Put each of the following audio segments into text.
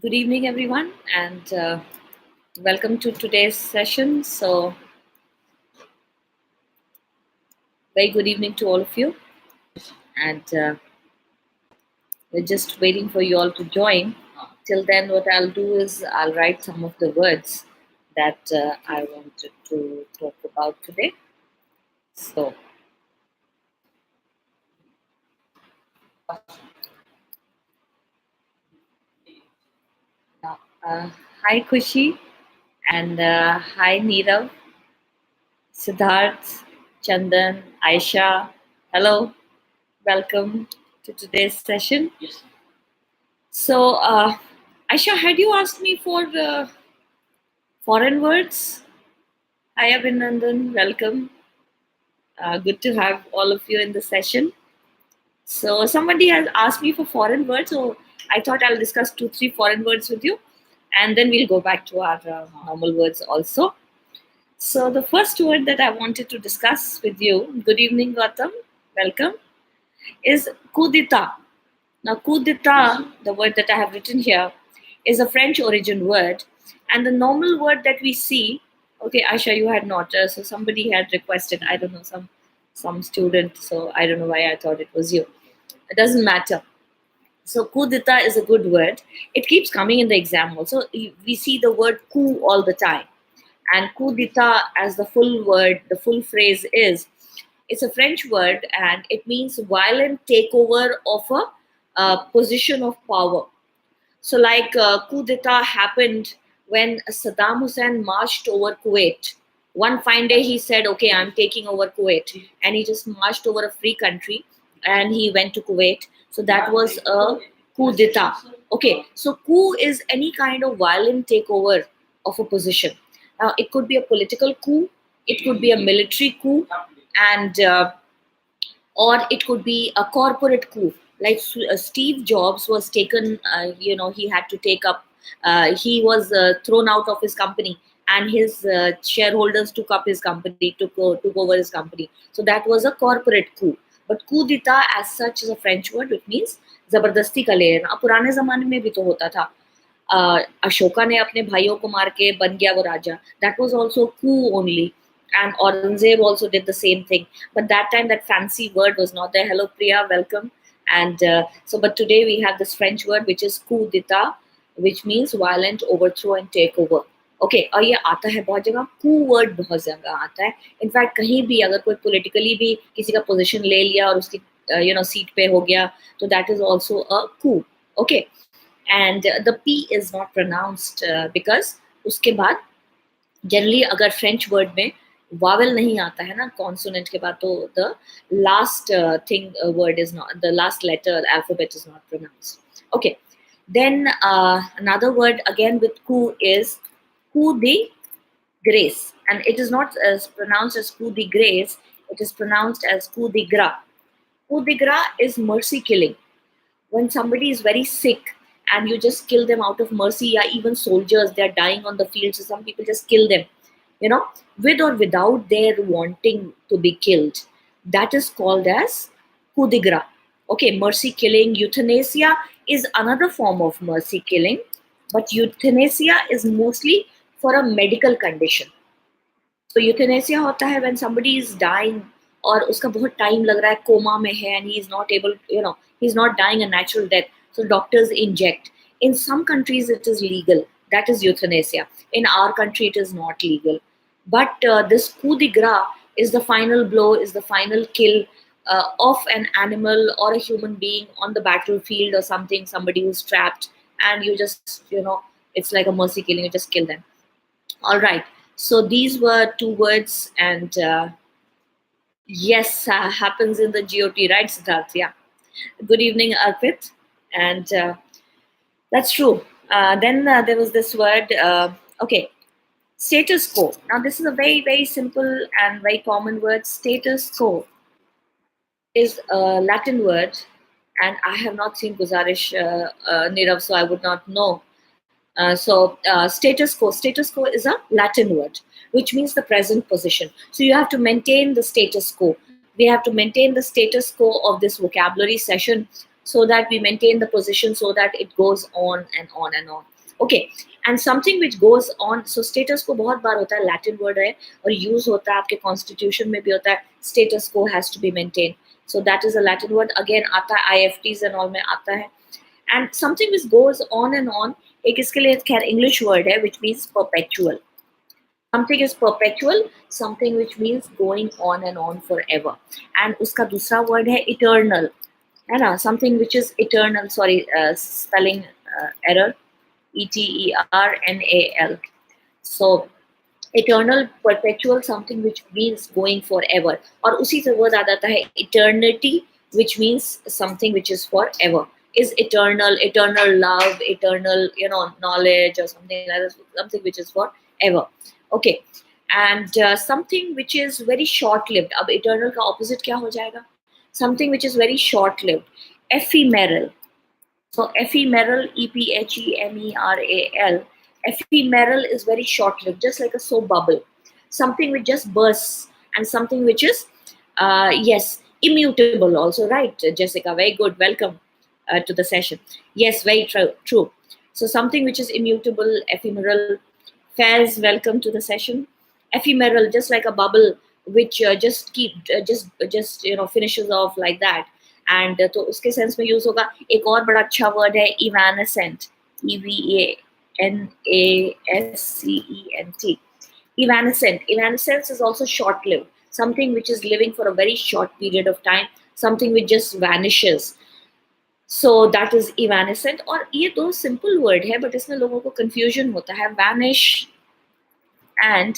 Good evening, everyone, and welcome to today's session. So, very good evening to all of you, and we're just waiting for you all to join. Till then, what I'll do is I'll write some of the words that I wanted to talk about today. So, now, hi Kushi, and hi Neerav, Siddharth, Chandan, Aisha. Hello, welcome to today's session. So, Aisha, had you asked me for foreign words? Hi, Abhinandan. Welcome. Good to have all of you in the session. So, somebody has asked me for foreign words, so I thought I'll discuss 2, 3 foreign words with you, and then we'll go back to our normal words also. So, the first word that I wanted to discuss with you, good evening, Gautam. Welcome, is coup d'etat. Now, coup d'etat, the word that I have written here, is a French origin word. And the normal word that we see, okay, Asha, you had not, so somebody had requested, I don't know, some student, so I don't know why I thought it was you. It doesn't matter. So, coup d'etat is a good word. It keeps coming in the exam also. We see the word coup all the time. And coup d'etat, as the full word, the full phrase is, it's a French word and it means violent takeover of a position of power. So, like coup d'etat happened when Saddam Hussein marched over Kuwait. One fine day, he said, "Okay, I'm taking over Kuwait," and he just marched over a free country, and he went to Kuwait. So that was a coup d'etat. Okay, so coup is any kind of violent takeover of a position. Now, it could be a political coup, it could be a military coup, and or it could be a corporate coup. Like Steve Jobs was taken, he had to take up, he was thrown out of his company, and his shareholders took up his company, took over his company. So that was a corporate coup. But coup d'etat as such is a French word, which means जबरदस्ती का ले लेना. अब पुराने जमाने में भी तो होता था. अशोका ने अपने भाइयों को मार के बन गया वो राजा. That was also coup only. And Aurangzeb also did the same thing. But that time, that fancy word was not there. Hello, Priya, welcome. And but today we have this French word which is coup d'etat, which means violent overthrow and takeover. Okay और ये आता है बहुत जगह. कू word बहुत जगह आता है. इनफैक्ट कहीं भी अगर कोई पॉलिटिकली भी किसी का पोजीशन ले लिया और उसकी सीट पे हो गया, तो that is also a coup. Okay and the P is not pronounced because उसके बाद जनरली अगर फ्रेंच वर्ड में वावल नहीं आता है ना कॉन्सोनेंट के बाद, तो the last thing word is not, the last letter alphabet is not pronounced. Okay then another word again with coup is coup de grace, and it is not as pronounced as coup de grace, it is pronounced as coup de gras. Coup de gras is mercy killing. When somebody is very sick and you just kill them out of mercy, yeah, even soldiers, they're dying on the field, so some people just kill them, with or without their wanting to be killed. That is called as coup de gras. Okay, mercy killing. Euthanasia is another form of mercy killing, but euthanasia is mostly for a medical condition. So euthanasia होता है when somebody is dying और उसका बहुत time लग रहा है, coma में है, and he is not able, he is not dying a natural death. So doctors inject. In some countries it is legal. That is euthanasia. In our country it is not legal. But this coup de gras is the final blow, is the final kill of an animal or a human being on the battlefield or something, somebody who's trapped, and you just, it's like a mercy killing, you just kill them. All right. So these were 2 words, and yes, happens in the GOT, right, Siddharth? Yeah. Good evening, Arpit. And that's true. Then there was this word, okay, status quo. Now, this is a very, very simple and very common word. Status quo is a Latin word, and I have not seen Guzarish Nirav, so I would not know. Status quo. Status quo is a Latin word, which means the present position. So you have to maintain the status quo. We have to maintain the status quo of this vocabulary session. so that we maintain the position, so that it goes on and on and on. Okay, and something which goes on, so status quo बहुत बार होता है, Latin word है और use होता है, आपके constitution में भी होता है, status quo has to be maintained. So that is a Latin word. Again आता है IFTs and all में आता है. And something which goes on and on, एक इसके लिए खैर English word है which means perpetual. Something is perpetual, something which means going on and on forever. And उसका दूसरा word है eternal, है ना? Something which is eternal. Sorry, spelling error. ETERNAL. So eternal, perpetual, something which means going forever. और उसी से word आ जाता है eternity, which means something which is forever. Is eternal, eternal love, eternal, knowledge or something like that, something which is forever. Okay, and something which is very short-lived. अब eternal का opposite क्या हो जाएगा? Something which is very short-lived. Ephemeral. So ephemeral, EPHEMERAL. Ephemeral is very short-lived, just like a soap bubble. Something which just bursts, and something which is, yes, immutable also, right, Jessica? Very good. Welcome to the session. Yes, very true. So something which is immutable, ephemeral. Faz, welcome to the session. Ephemeral, just like a bubble, which just finishes off like that. And तो उसके sense में use होगा. एक और बड़ा अच्छा word है evanescent, EVANASCENT. Evanescent. Evanescence is also short-lived, something which is living for a very short period of time, something which just vanishes. So that is evanescent. और ये दो simple word है, but इसमें लोगों को confusion होता है. Vanish and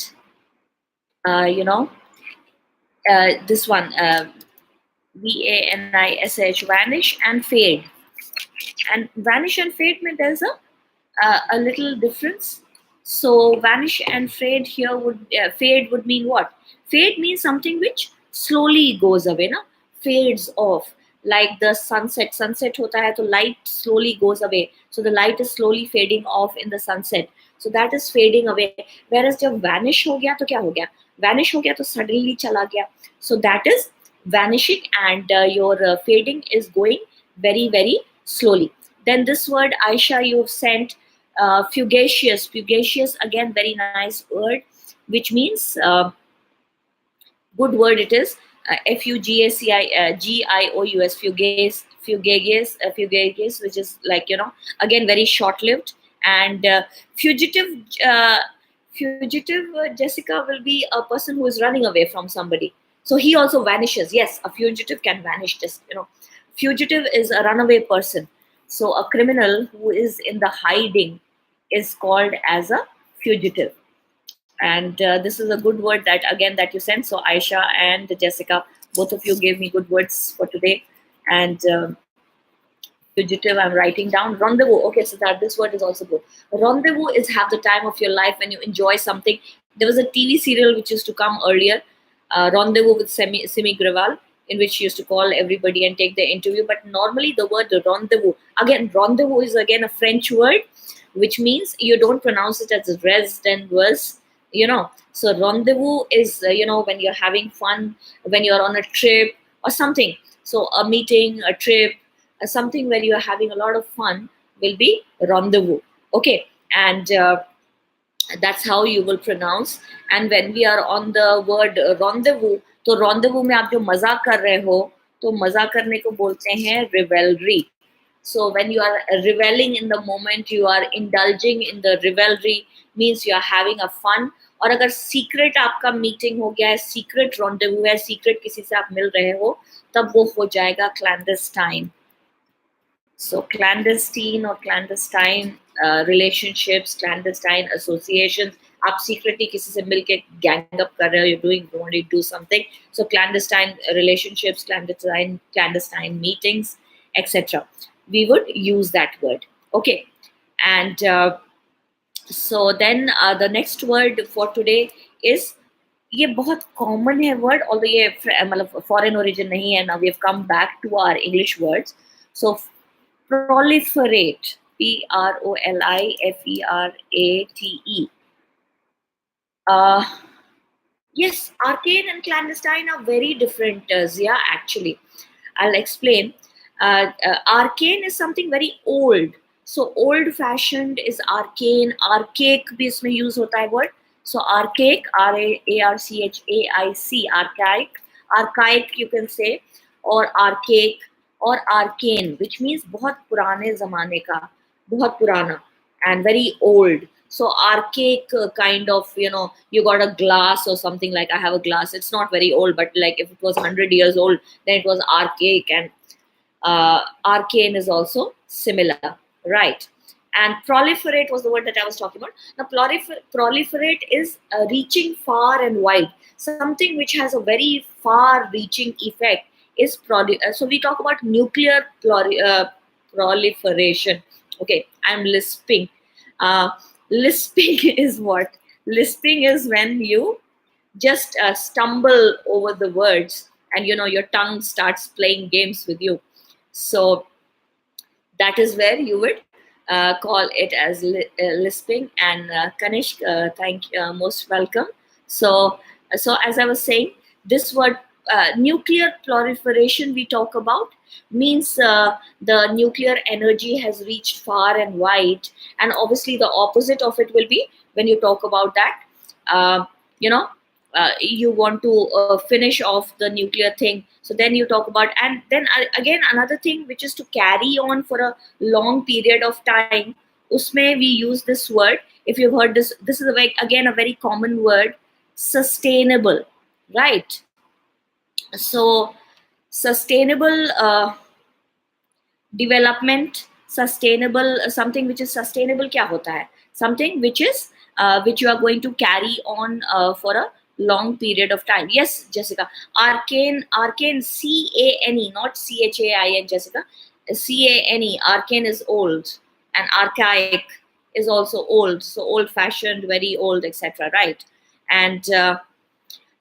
this one, VANISH, vanish and fade. And vanish and fade, there's a little difference. So vanish and fade here would fade would mean what? Fade means something which slowly goes away, na? Fades off, like the sunset. Sunset hota hai, so light slowly goes away. So the light is slowly fading off in the sunset. So that is fading away. Whereas जब vanish हो गया तो क्या हो गया? Vanish हो गया तो suddenly चला गया. So that is vanishing, and your fading is going very, very slowly. Then this word, Aisha, you've sent fugacious. Fugacious, again, very nice word, which means good word it is. FUGACIGIOUS, fugacious, which is like, again, very short-lived. And fugitive, Jessica, will be a person who is running away from somebody. So he also vanishes. Yes, a fugitive can vanish. Just, fugitive is a runaway person. So a criminal who is in the hiding is called as a fugitive. And this is a good word that you sent. So Aisha and Jessica, both of you gave me good words for today. And fugitive, I'm writing down. Rendezvous. Okay, so that this word is also good. Rendezvous is have the time of your life when you enjoy something. There was a TV serial which used to come earlier, Rendezvous with Simi Grewal, in which she used to call everybody and take their interview. But normally the word rendezvous, again, rendezvous is again a French word, which means you don't pronounce it as res then was, So rendezvous is, when you're having fun, when you're on a trip or something. So a meeting, a trip, something where you're having a lot of fun will be rendezvous. Okay, and that's how you will pronounce. And when we are on the word rendezvous, तो rendezvous में आप जो मजा कर रहे हो, तो मजा करने को बोलते हैं revelry. So when you are reveling in the moment, you are indulging in the revelry, means you are having a fun. और अगर secret आपका meeting हो गया है, secret rendezvous है, secret किसी से आप मिल रहे हो, तब वो हो जाएगा clandestine. So clandestine or clandestine relationships, clandestine associations. आप secretly किसी से मिलके gang up कर रहे हो, you want to do something. So clandestine relationships, clandestine meetings, etc. We would use that word. Okay, and so then the next word for today is, ये बहुत common है word, although ये मतलब foreign origin नहीं है. Now we have come back to our English words. So proliferate, PROLIFERATE. Yes, arcane and clandestine are very different, Zia, actually. I'll explain. Arcane is something very old. So old fashioned is arcane. Archaic भी इसमें use होता है word. So archaic, Archaic, archaic you can say, or archaic or arcane, which means बहुत पुराने ज़माने का, बहुत पुराना and very old. So archaic kind of, you got a glass or something, like I have a glass. It's not very old, but like if it was 100 years old, then it was archaic. And arcane is also similar, right? And proliferate was the word that I was talking about. Now, proliferate is reaching far and wide. Something which has a very far-reaching effect is so we talk about nuclear proliferation. Okay, I'm lisping. Lisping is what? Lisping is when you just stumble over the words, and your tongue starts playing games with you. So that is where you would call it as lisping. And Kanishk, thank you, most welcome. So as I was saying, this word nuclear proliferation we talk about means the nuclear energy has reached far and wide, and obviously the opposite of it will be when you talk about that. You want to finish off the nuclear thing, so then you talk about, and then again another thing which is to carry on for a long period of time. Usme we use this word. If you've heard this is again a very common word, sustainable, right? So sustainable development, sustainable, something which is sustainable क्या होता है? Something which is which you are going to carry on for a long period of time. Yes, Jessica. Arcane, C-A-N-E, not C-H-A-I-N, Jessica. C-A-N-E, arcane is old, and archaic is also old. So old-fashioned, very old, etc. Right? And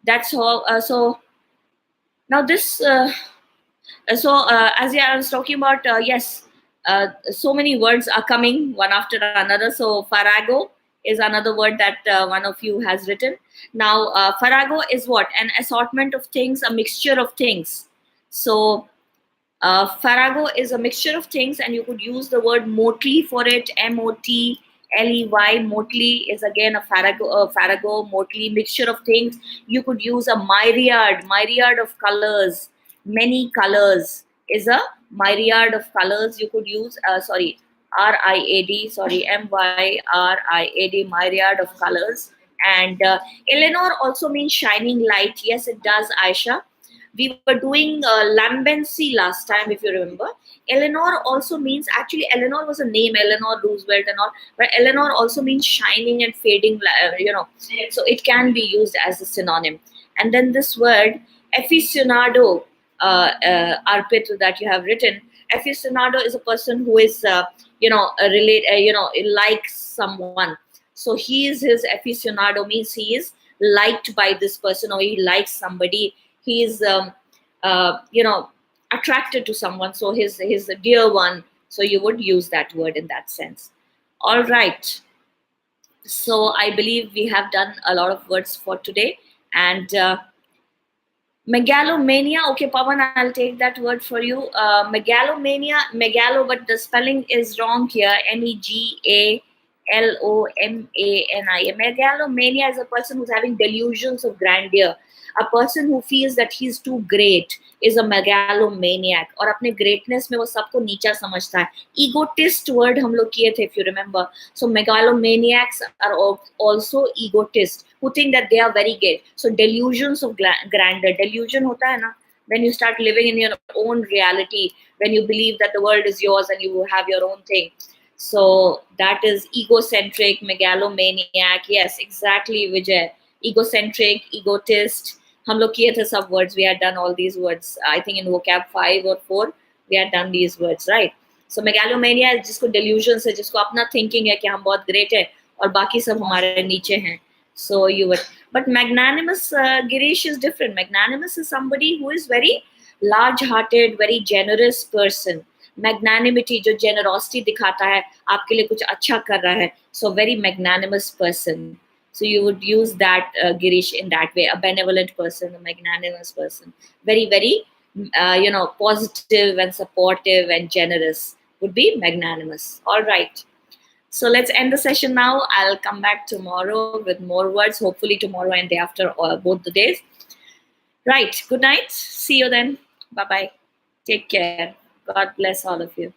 that's all. So now this. As I was talking about, yes, so many words are coming one after another. So Farrago is another word that one of you has written. Now, Farrago is what? An assortment of things, a mixture of things. So Farrago is a mixture of things, and you could use the word motley for it. M-O-T-L-E-Y. Motley is again a Farrago, motley, mixture of things. You could use a myriad of colors. Many colors is a myriad of colors. You could use R-I-A-D, M-Y-R-I-A-D, myriad of colors. And Eleanor also means shining light. Yes, it does, Aisha. We were doing lambency last time, if you remember. Eleanor also means, actually Eleanor was a name, Eleanor Roosevelt and all, but Eleanor also means shining and fading, so it can be used as a synonym. And then this word aficionado, Arpit, that you have written, aficionado is a person who is likes someone. So he is his aficionado, means he is liked by this person, or he likes somebody. He is attracted to someone, so his dear one. So you would use that word in that sense. All right, so I believe we have done a lot of words for today. And megalomania, okay Pawan, I'll take that word for you. Megalomania, but the spelling is wrong here. Megalomania. Megalomania is a person who's having delusions of grandeur. A person who feels that he's too great is a megalomaniac. और अपने greatness में वो सबको नीचा समझता है. Egotist word हम लोग किए थे, if you remember. So megalomaniacs are also egotists who think that they are very great. So delusions of grandeur. Delusion होता है ना, when you start living in your own reality, when you believe that the world is yours and you have your own thing. So that is egocentric, megalomaniac. Yes, exactly, Vijay. Egocentric, egotist. हम लोग किए थे सब words. We had done all these words. I think in vocab 5 or 4 we had done these words, right? So megalomania is जिसको delusions है, जिसको अपना thinking है कि हम बहुत great है और बाकी सब हमारे नीचे हैं. So you would, but magnanimous, Girish, is different. Magnanimous is somebody who is very large-hearted, very generous person. Magnanimity, जो generosity दिखाता है, आपके लिए कुछ अच्छा कर रहा है. So very magnanimous person. So you would use that, Girish, in that way. A benevolent person, a magnanimous person. Very, very positive and supportive and generous would be magnanimous. All right. So let's end the session now. I'll come back tomorrow with more words, hopefully tomorrow and day after, or both the days. Right. Good night. See you then. Bye-bye. Take care. God bless all of you.